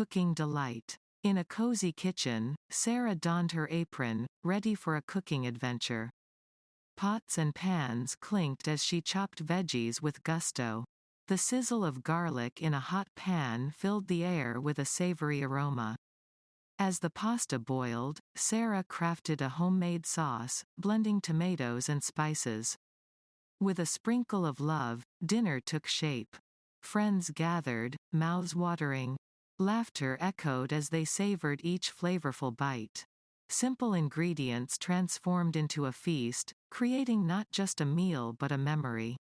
Cooking delight. In a cozy kitchen, Sarah donned her apron, ready for a cooking adventure. Pots and pans clinked as she chopped veggies with gusto. The sizzle of garlic in a hot pan filled the air with a savory aroma. As the pasta boiled, Sarah crafted a homemade sauce, blending tomatoes and spices. With a sprinkle of love, dinner took shape. Friends gathered, mouths watering. Laughter echoed as they savored each flavorful bite. Simple ingredients transformed into a feast, creating not just a meal but a memory.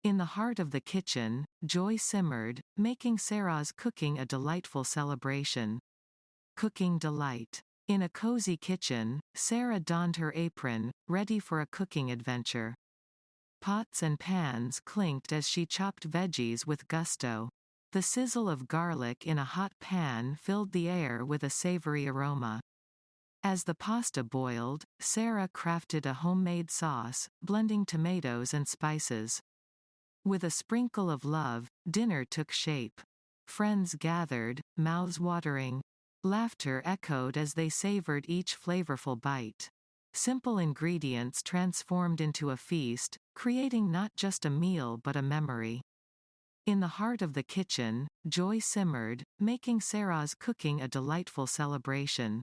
In the heart of the kitchen, joy simmered, making Sarah's cooking a delightful celebration. Cooking delight. In a cozy kitchen, Sarah donned her apron, ready for a cooking adventure. Pots and pans clinked as she chopped veggies with gusto. The sizzle of garlic in a hot pan filled the air with a savory aroma. As the pasta boiled, Sarah crafted a homemade sauce, blending tomatoes and spices. With a sprinkle of love, dinner took shape. Friends gathered, mouths watering. Laughter echoed as they savored each flavorful bite. Simple ingredients transformed into a feast, creating not just a meal but a memory. In the heart of the kitchen, joy simmered, making Sarah's cooking a delightful celebration.